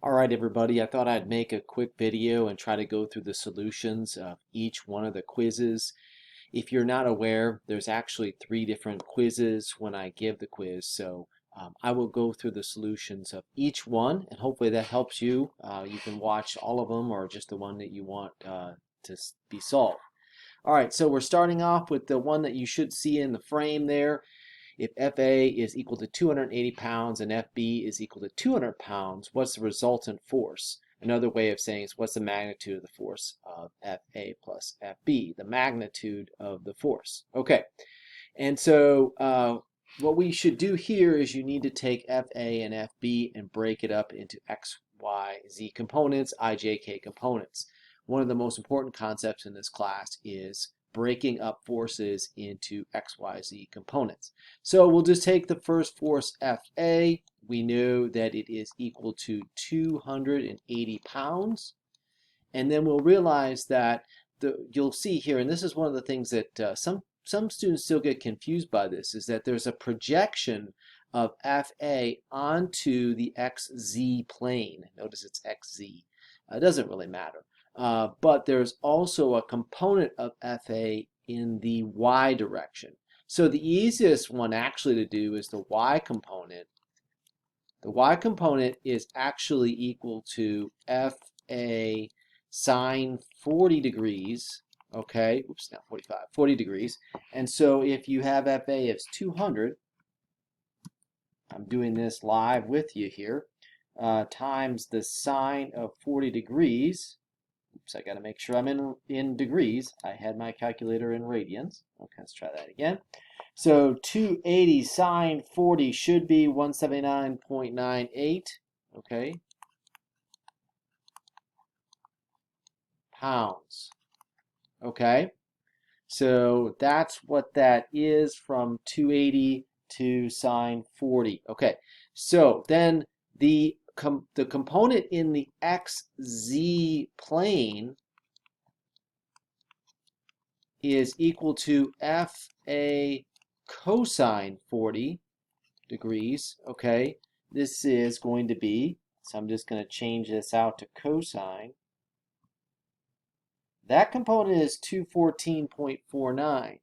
All right, everybody, I thought I'd make a quick video and try to go through the solutions of each one of the quizzes. If you're not aware, there's actually 3 different quizzes when I give the quiz, so I will go through the solutions of each one, and hopefully that helps you. You can watch all of them or just the one that you want to be solved. All right, so we're starting off with the one that you should see in the frame there. If FA is equal to 280 pounds and FB is equal to 200 pounds, what's the resultant force? Another way of saying is what's the magnitude of the force of FA plus FB, the magnitude of the force. Okay, and so what we should do here is you need to take FA and FB and break it up into X, Y, Z components, I, J, K components. One of the most important concepts in this class is breaking up forces into X, Y, Z components. So we'll just take the first force FA. We know that it is equal to 280 pounds. And then we'll realize that you'll see here, and this is one of the things that some students still get confused by this, is that there's a projection of FA onto the XZ plane. Notice it's XZ. It doesn't really matter. But there's also a component of FA in the Y direction. So the easiest one actually to do is the Y component. The Y component is actually equal to FA sine 40 degrees, okay? Oops, not 45, 40 degrees. And so if you have FA as 200, I'm doing this live with you here, times the sine of 40 degrees, oops, I got to make sure I'm in degrees. I had my calculator in radians. Okay, let's try that again. So 280 sine 40 should be 179.98, okay, pounds. Okay, so that's what that is from 280 to sine 40. Okay, so then the component in the XZ plane is equal to FA cosine 40 degrees. Okay, this is going to be, so I'm just going to change this out to cosine. That component is 214.49.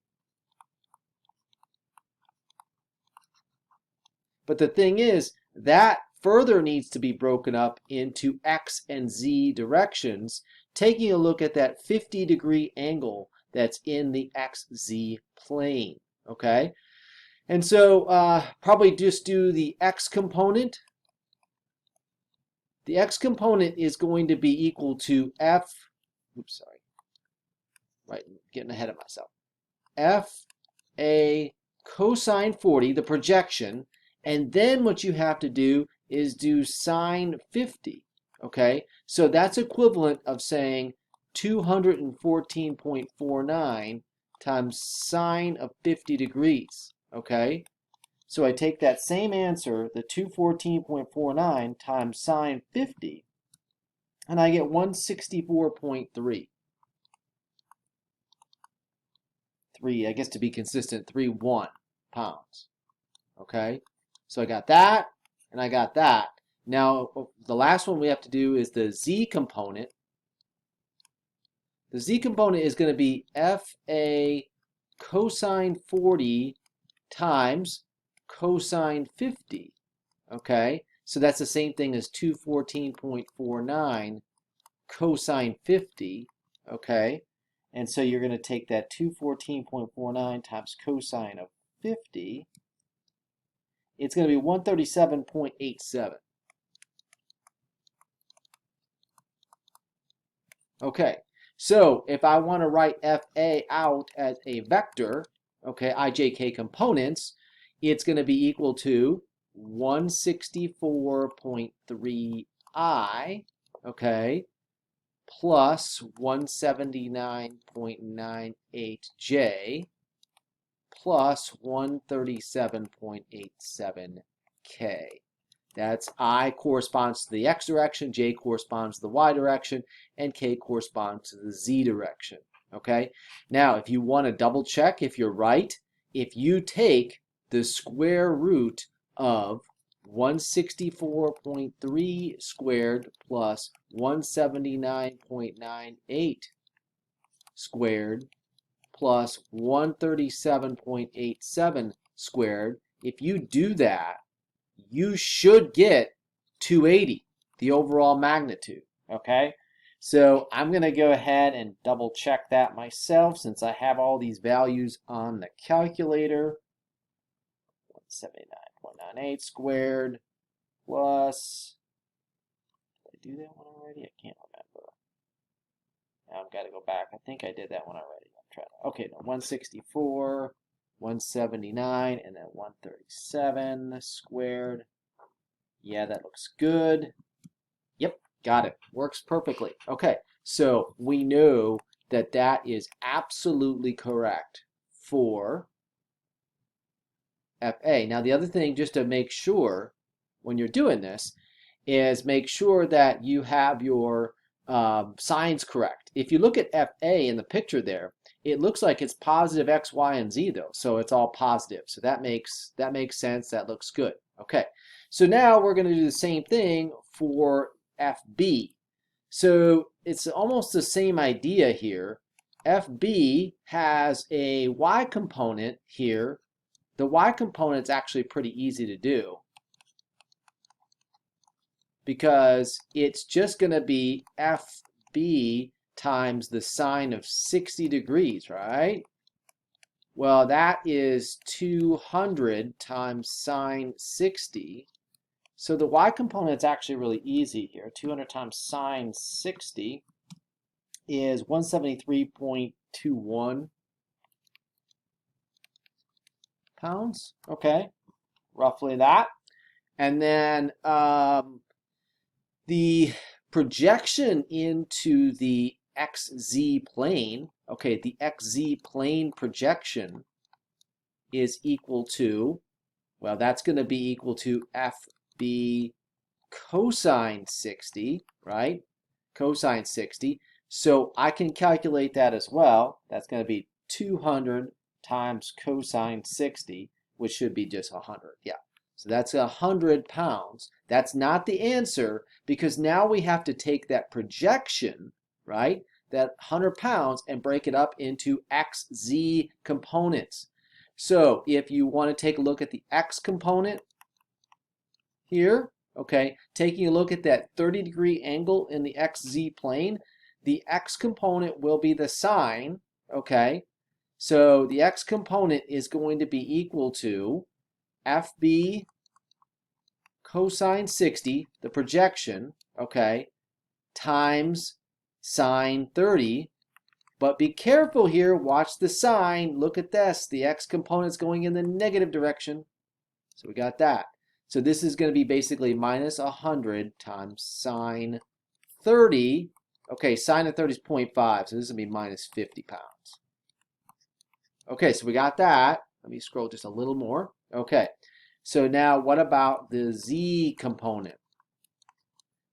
But the thing is, that further needs to be broken up into X and Z directions, taking a look at that 50-degree angle that's in the XZ plane, okay? And so probably just do the X component. The X component is going to be equal to getting ahead of myself. FA cosine 40, the projection, and then what you have to do is do sine 50, okay? So that's equivalent of saying 214.49 times sine of 50 degrees, okay? So I take that same answer, the 214.49 times sine 50, and I get 164.3. I guess to be consistent, 31 pounds, okay? So I got that, and I got that. Now, the last one we have to do is the Z component. The Z component is going to be FA cosine 40 times cosine 50, okay? So that's the same thing as 214.49 cosine 50, okay? And so you're going to take that 214.49 times cosine of 50. It's going to be 137.87. Okay, so if I want to write FA out as a vector, okay, IJK components, it's going to be equal to 164.3I, okay, plus 179.98J plus 137.87K. That's I corresponds to the X direction, J corresponds to the Y direction, and K corresponds to the Z direction. Okay? Now, if you want to double check if you're right, if you take the square root of 164.3 squared plus 179.98 squared plus 137.87 squared. If you do that, you should get 280, the overall magnitude, okay? So I'm going to go ahead and double check that myself since I have all these values on the calculator. 179.98 squared plus, did I do that one already? I can't remember. Now I've got to go back. I think I did that one already. I'm trying to, okay, no, 164, 179, and then 137 squared. Yeah, that looks good. Yep, got it. Works perfectly. Okay, so we know that that is absolutely correct for FA. Now, the other thing, just to make sure when you're doing this, is make sure that you have your signs correct. If you look at FA in the picture there, it looks like it's positive X, Y, and Z though, so it's all positive. So that makes sense. That looks good. Okay, so now we're going to do the same thing for FB. So it's almost the same idea here. FB has a Y component here. The Y component is actually pretty easy to do because it's just going to be FB times the sine of 60 degrees, right? Well, that is 200 times sine 60. So the Y component is actually really easy here. 200 times sine 60 is 173.21 pounds. Okay, roughly that. And then the projection into the XZ plane, okay, the XZ plane projection is equal to, well, that's going to be equal to FB cosine 60, right? Cosine 60. So I can calculate that as well. That's going to be 200 times cosine 60, which should be just 100. Yeah. So that's 100 pounds. That's not the answer because now we have to take that projection, right? That 100 pounds and break it up into XZ components. So if you want to take a look at the X component here, okay, taking a look at that 30-degree angle in the XZ plane, the X component will be the sine, okay? So the X component is going to be equal to FB cosine 60, the projection, okay, times sine 30. But be careful here, watch the sign, look at this, the X component's going in the negative direction. So we got that. So this is going to be basically minus 100 times sine 30. Okay, sine of 30 is 0.5, so this is going to be minus 50 pounds. Okay, so we got that. Let me scroll just a little more. Okay, so now what about the Z component?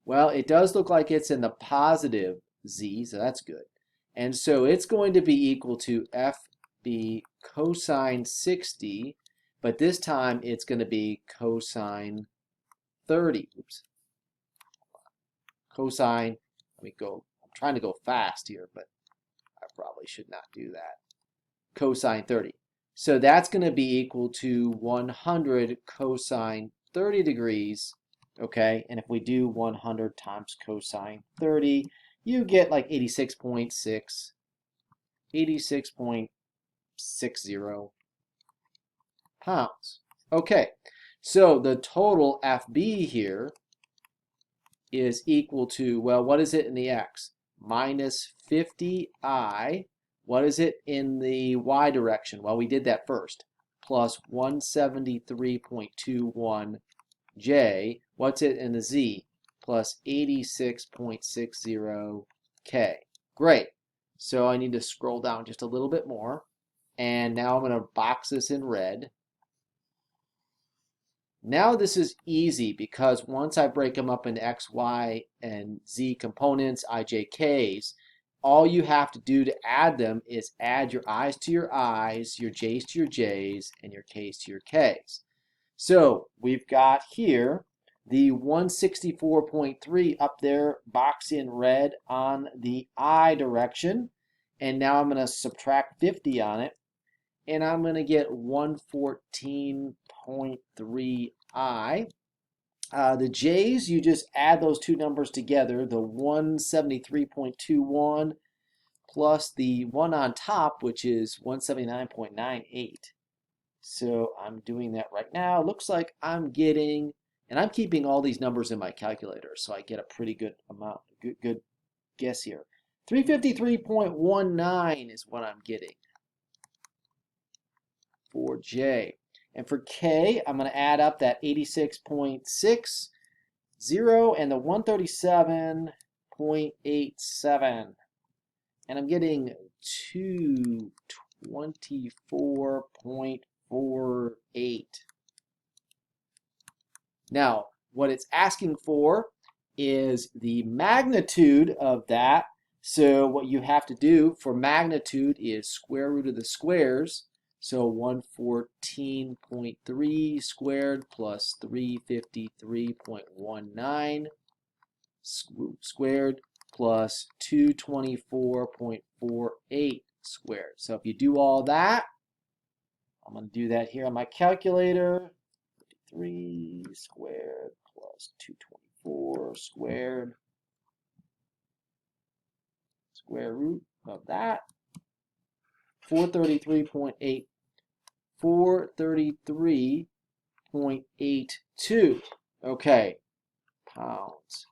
Well, it does look like it's in the positive Z, so that's good. And so it's going to be equal to FB cosine 60, but this time it's going to be cosine 30. Oops. Cosine, let me go, I'm trying to go fast here, but I probably should not do that. Cosine 30. So that's going to be equal to 100 cosine 30 degrees, okay? And if we do 100 times cosine 30, you get like 86.6, 86.60 pounds. Okay, so the total FB here is equal to, well, what is it in the X? Minus 50I. What is it in the Y direction? Well, we did that first. Plus 173.21J. What's it in the Z? Plus 86.60K. Great. So I need to scroll down just a little bit more. And now I'm going to box this in red. Now this is easy because once I break them up into X, Y, and Z components, I, J, Ks, all you have to do to add them is add your I's to your I's, your J's to your J's, and your K's to your K's. So we've got here the 164.3 up there, box in red on the I direction. And now I'm going to subtract 50 on it. And I'm going to get 114.3I. The J's, you just add those two numbers together, the 173.21 plus the one on top, which is 179.98. So I'm doing that right now. Looks like I'm getting, and I'm keeping all these numbers in my calculator, so I get a pretty good amount, good guess here. 353.19 is what I'm getting for J. And for K, I'm going to add up that 86.60 and the 137.87. And I'm getting 224.48. Now, what it's asking for is the magnitude of that. So what you have to do for magnitude is square root of the squares. So 114.3 squared plus 353.19 squared plus 224.48 squared. So if you do all that, I'm going to do that here on my calculator. 3 squared plus 224 squared. Square root of that. 433.8. 433.82. Okay, pounds.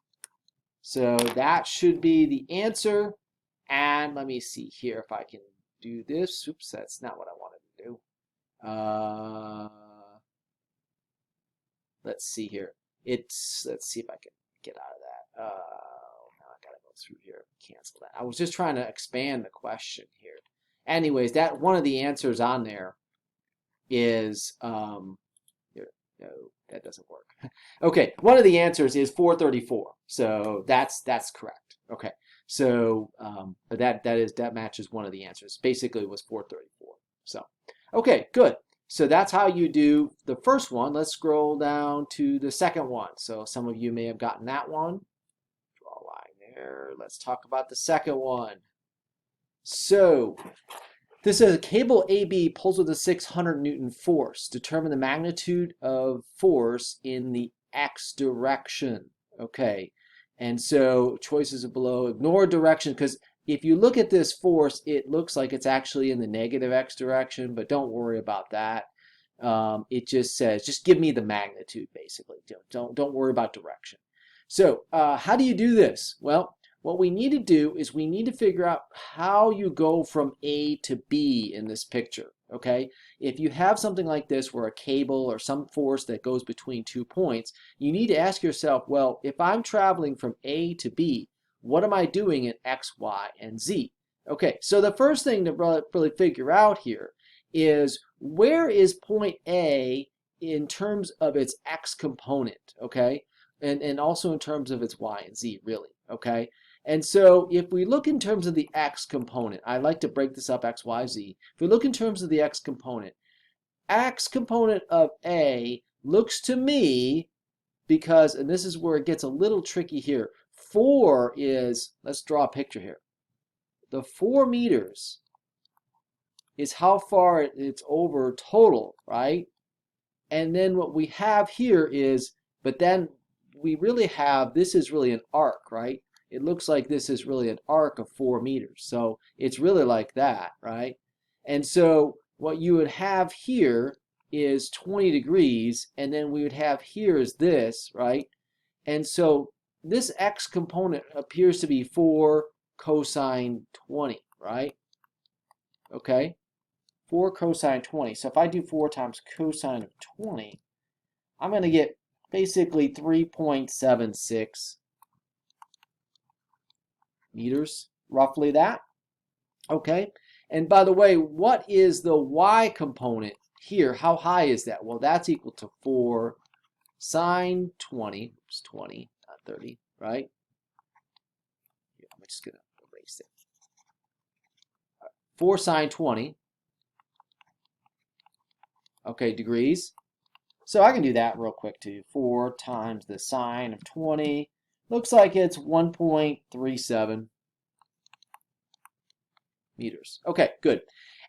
So that should be the answer. And let me see here if I can do this. Oops, that's not what I wanted to do. Let's see here. Let's see if I can get out of that. Now I gotta go through here. Cancel that. I was just trying to expand the question here. Anyways, that one of the answers on there is here. No, that doesn't work. Okay, one of the answers is 434. So that's correct. Okay, so that matches one of the answers. Basically, it was 434. So okay, good. So that's how you do the first one. Let's scroll down to the second one. So some of you may have gotten that one. Draw a line there. Let's talk about the second one. So this says a cable AB pulls with a 600 Newton force. Determine the magnitude of force in the X direction. Okay, and so choices are below. Ignore direction, because if you look at this force, it looks like it's actually in the negative X direction, but don't worry about that. It just says, just give me the magnitude, basically. Don't worry about direction. So how do you do this? Well, what we need to do is we need to figure out how you go from A to B in this picture, okay? If you have something like this where a cable or some force that goes between 2 points, you need to ask yourself, well, if I'm traveling from A to B, what am I doing in X, Y, and Z? Okay, so the first thing to really figure out here is where is point A in terms of its X component, okay? And also in terms of its Y and Z, really, okay? And so if we look in terms of the X component, I like to break this up X, Y, Z. If we look in terms of the X component of A looks to me, because, and this is where it gets a little tricky here, 4 is, let's draw a picture here. The 4 meters is how far it's over total, right? And then what we have here is, but then we really have, this is really an arc, right? It looks like this is really an arc of 4 meters. So it's really like that, right? And so what you would have here is 20 degrees, and then we would have here is this, right? And so this X component appears to be 4 cosine 20, right? Okay, 4 cosine 20. So if I do 4 times cosine of 20, I'm going to get basically 3.76 meters, roughly that. Okay, and by the way, what is the Y component here? How high is that? Well, that's equal to 4 sine 20, oops, 20, not 30, right? Here, I'm just going to erase it. 4 sine 20, okay, degrees. So I can do that real quick too. 4 times the sine of 20. Looks like it's 1.37 meters. Okay, good.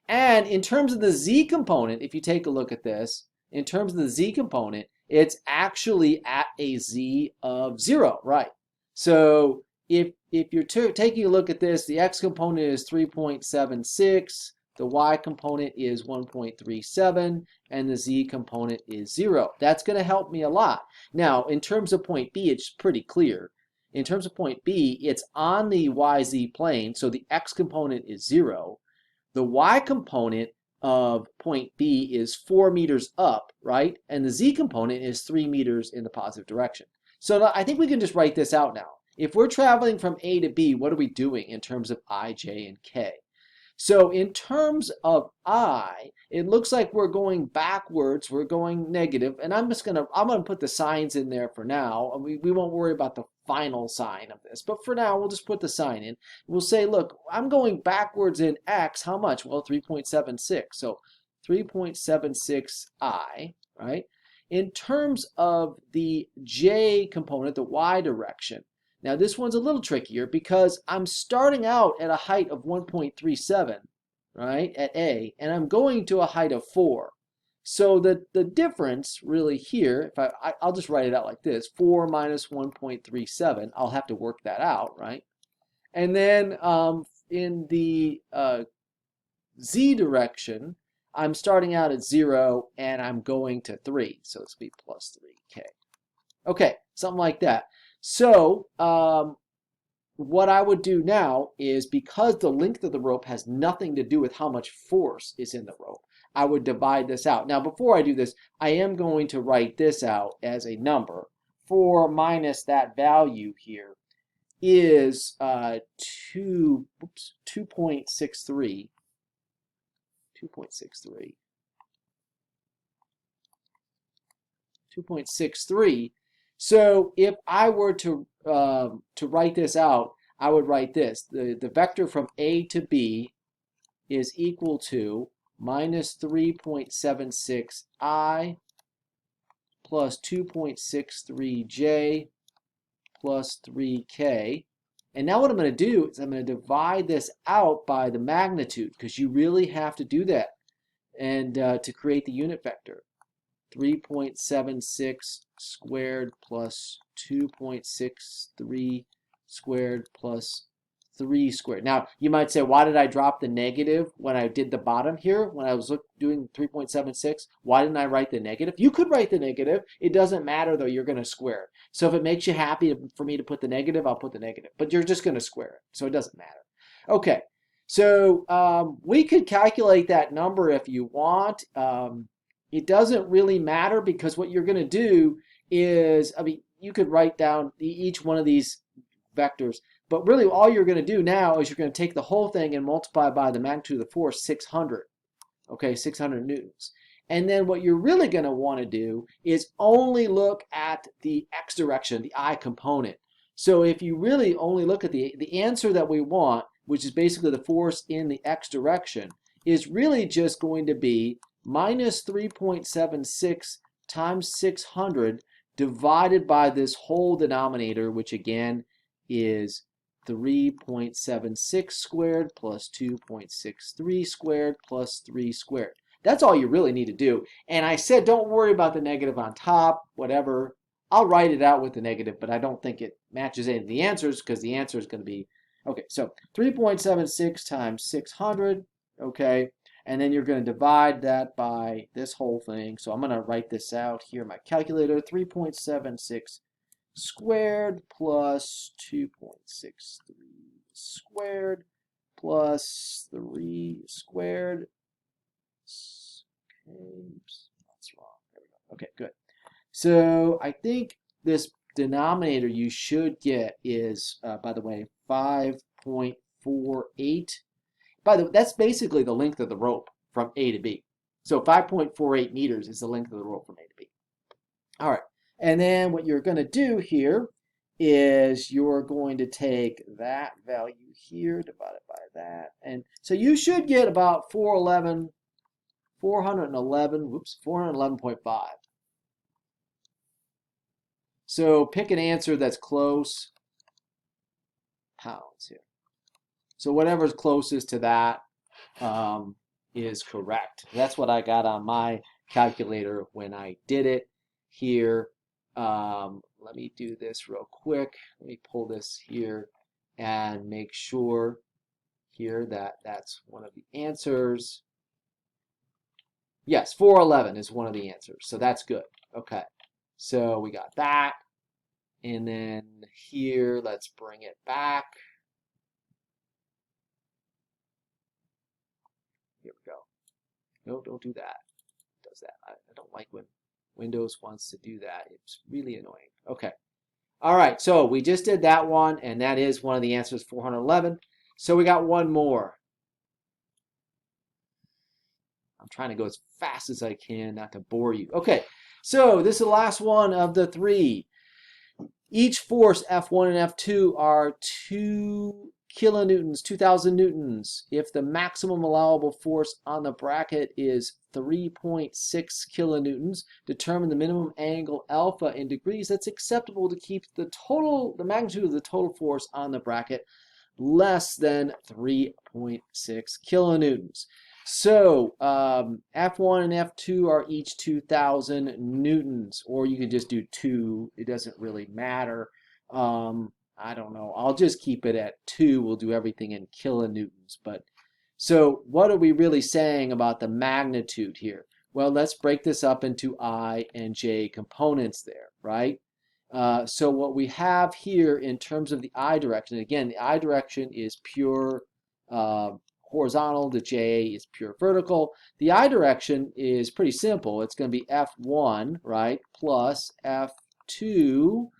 And in terms of the z component, if you take a look at this, in terms of the z component, it's actually at a z of 0, right? So if you're taking a look at this, the x component is 3.76, the y component is 1.37, and the z component is 0. That's going to help me a lot. Now, in terms of point B, it's pretty clear. In terms of point B, it's on the yz plane, so the x component is 0. The y component of point B is 4 meters up, right? And the z component is 3 meters in the positive direction. So I think we can just write this out now. If we're traveling from A to B, what are we doing in terms of I, J, and K? So in terms of I, it looks like we're going backwards, we're going negative, and I'm gonna put the signs in there for now. We won't worry about the final sign of this, but for now we'll just put the sign in. We'll say, look, I'm going backwards in X, how much? Well, 3.76. So 3.76 I, right? In terms of the J component, the Y direction, now this one's a little trickier because I'm starting out at a height of 1.37, right, at A, and I'm going to a height of 4. So the difference really here, if I'll just write it out like this, 4 minus 1.37, I'll have to work that out, right? And then in the Z direction, I'm starting out at 0 and I'm going to 3, so it's going to be plus 3K. Okay, something like that. So what I would do now is, because the length of the rope has nothing to do with how much force is in the rope, I would divide this out. Now, before I do this, I am going to write this out as a number. 4 minus that value here is 2.63. 2.63. So if I were to write this out, I would write this. The vector from A to B is equal to minus 3.76 I plus 2.63 J plus 3K. And now what I'm going to do is I'm going to divide this out by the magnitude, because you really have to do that and to create the unit vector. 3.76 squared plus 2.63 squared plus 3 squared. Now, you might say, why did I drop the negative when I did the bottom here? When I was doing 3.76, why didn't I write the negative? You could write the negative. It doesn't matter, though. You're going to square it. So if it makes you happy for me to put the negative, I'll put the negative. But you're just going to square it, so it doesn't matter. Okay, so we could calculate that number if you want. It doesn't really matter, because what you're going to do is, I mean, you could write down each one of these vectors, but really all you're going to do now is you're going to take the whole thing and multiply by the magnitude of the force, 600. Okay, 600 newtons. And then what you're really going to want to do is only look at the x direction, the I component. So if you really only look at the answer that we want, which is basically the force in the x direction, is really just going to be minus 3.76 times 600 divided by this whole denominator, which again is 3.76 squared plus 2.63 squared plus 3 squared. That's all you really need to do. And I said don't worry about the negative on top, whatever. I'll write it out with the negative, but I don't think it matches any of the answers, because the answer is going to be, okay, so 3.76 times 600, okay, and then you're going to divide that by this whole thing. So I'm going to write this out here in my calculator. 3.76 squared plus 2.63 squared plus 3 squared. Okay, oops, that's wrong. There we go. Okay, good. So I think this denominator you should get is, by the way, 5.48. By the way, that's basically the length of the rope from A to B. So 5.48 meters is the length of the rope from A to B. All right. And then what you're going to do here is you're going to take that value here divided by that. And so you should get about 411.5. So pick an answer that's close. Pounds here. So whatever's closest to that is correct. That's what I got on my calculator when I did it here. Let me do this real quick. Let me pull this here and make sure here that that's one of the answers. Yes, 411 is one of the answers. So that's good. Okay. So we got that. And then here, let's bring it back. Here we go. No, don't do that. It does that. I don't like when Windows wants to do that. It's really annoying. Okay. All right. So we just did that one, and that is one of the answers, 411. So we got one more. I'm trying to go as fast as I can, not to bore you. Okay. So this is the last one of the three. Each force, F1 and F2, are 2 kilonewtons, 2,000 newtons. If the maximum allowable force on the bracket is 3.6 kilonewtons, determine the minimum angle alpha in degrees that's acceptable to keep the magnitude of the total force on the bracket less than 3.6 kilonewtons. So F1 and F2 are each 2,000 newtons, or you can just do 2. It doesn't really matter. I don't know. I'll just keep it at 2. We'll do everything in kilonewtons. But so what are we really saying about the magnitude here? Well, let's break this up into I and J components there, right? So what we have here in terms of the I direction, again, the I direction is pure horizontal, the J is pure vertical. The I direction is pretty simple. It's going to be F1, right, plus F2,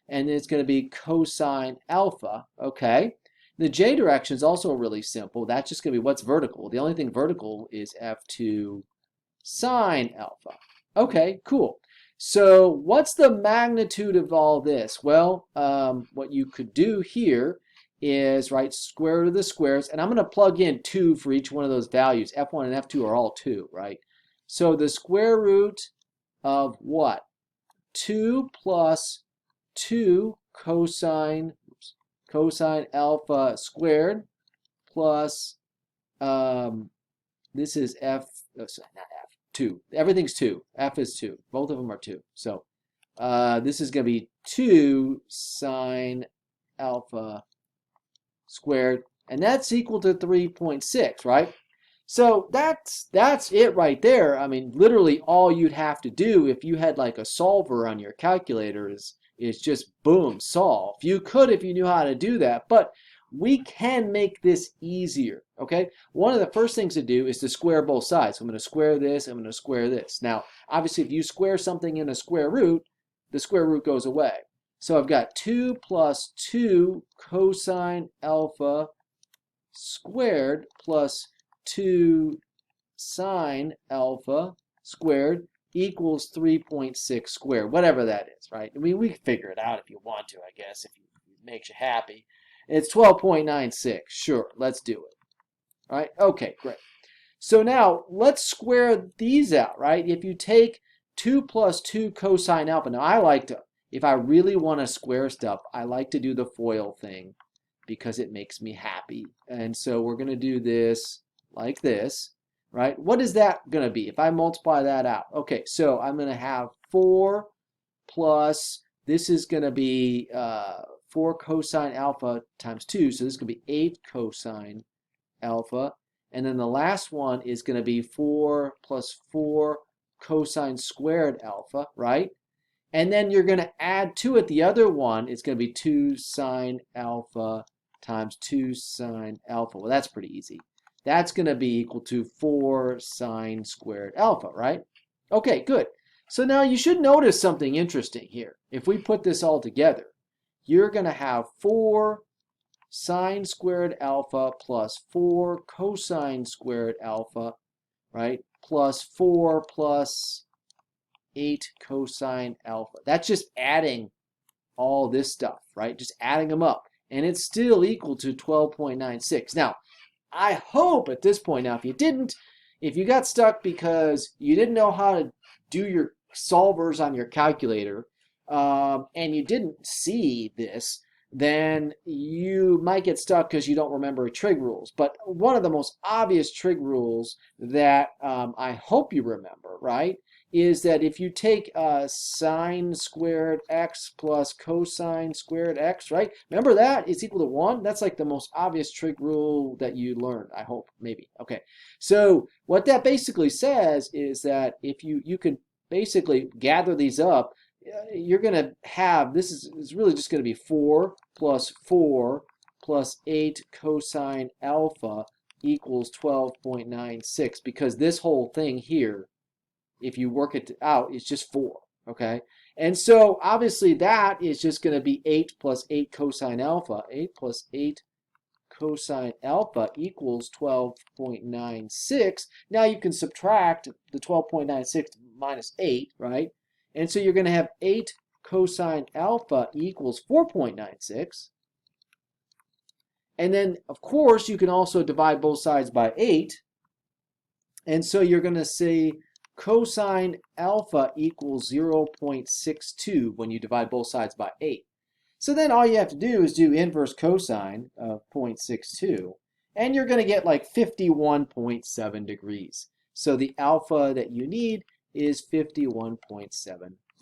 and it's going to be cosine alpha, okay? The J direction is also really simple. That's just going to be what's vertical. The only thing vertical is F2 sine alpha. Okay, cool. So what's the magnitude of all this? Well, what you could do here is, right, square root of the squares, and I'm going to plug in 2 for each one of those values. F1 and F2 are all 2, right? So the square root of what? 2 plus 2 cosine alpha squared plus, this is F, oh, sorry, not F, 2. Everything's 2. F is 2. Both of them are 2. So this is going to be 2 sine alpha squared, and that's equal to 3.6, right? So that's it right there. I mean, literally all you'd have to do if you had like a solver on your calculator is just boom, solve. You could if you knew how to do that, but we can make this easier, okay? One of the first things to do is to square both sides. So I'm going to square this, I'm going to square this. Now, obviously, if you square something in a square root, the square root goes away. So I've got 2 plus 2 cosine alpha squared plus 2 sine alpha squared equals 3.6 squared, whatever that is, right? I mean, we can figure it out if you want to, I guess, if it makes you happy. It's 12.96. Sure, let's do it. All right, okay, great. So now let's square these out, right? If you take 2 plus 2 cosine alpha, now I like to, if I really want to square stuff, I like to do the FOIL thing because it makes me happy. And so we're going to do this like this, right? What is that going to be if I multiply that out? Okay, so I'm going to have 4 plus, this is going to be 4 cosine alpha times 2, so this is going to be 8 cosine alpha. And then the last one is going to be 4 plus 4 cosine squared alpha, right? And then you're going to add to it the other one. It's going to be 2 sine alpha times 2 sine alpha. Well, that's pretty easy. That's going to be equal to 4 sine squared alpha, right? Okay, good. So now you should notice something interesting here. If we put this all together, you're going to have 4 sine squared alpha plus 4 cosine squared alpha, right? Plus 4 plus 8 cosine alpha. That's just adding all this stuff, right? Just adding them up. And it's still equal to 12.96. Now, I hope at this point, now if you got stuck because you didn't know how to do your solvers on your calculator, and you didn't see this, then you might get stuck because you don't remember trig rules. But one of the most obvious trig rules that I hope you remember, right, is that if you take sine squared x plus cosine squared x, right? Remember that? It's equal to 1. That's like the most obvious trig rule that you learned, I hope, maybe. Okay, so what that basically says is that if you can basically gather these up, you're going to have, this is really just going to be 4 plus 8 cosine alpha equals 12.96, because this whole thing here, if you work it out, is just 4, okay? And so obviously that is just going to be 8 plus 8 cosine alpha. 8 plus 8 cosine alpha equals 12.96. Now you can subtract the 12.96 minus 8, right? And so you're going to have 8 cosine alpha equals 4.96. And then, of course, you can also divide both sides by 8. And so you're going to see cosine alpha equals 0.62 when you divide both sides by 8. So then all you have to do is do inverse cosine of 0.62, and you're going to get like 51.7 degrees. So the alpha that you need is 51.7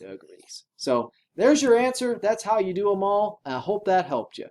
degrees. So there's your answer. That's how you do them all. I hope that helped you.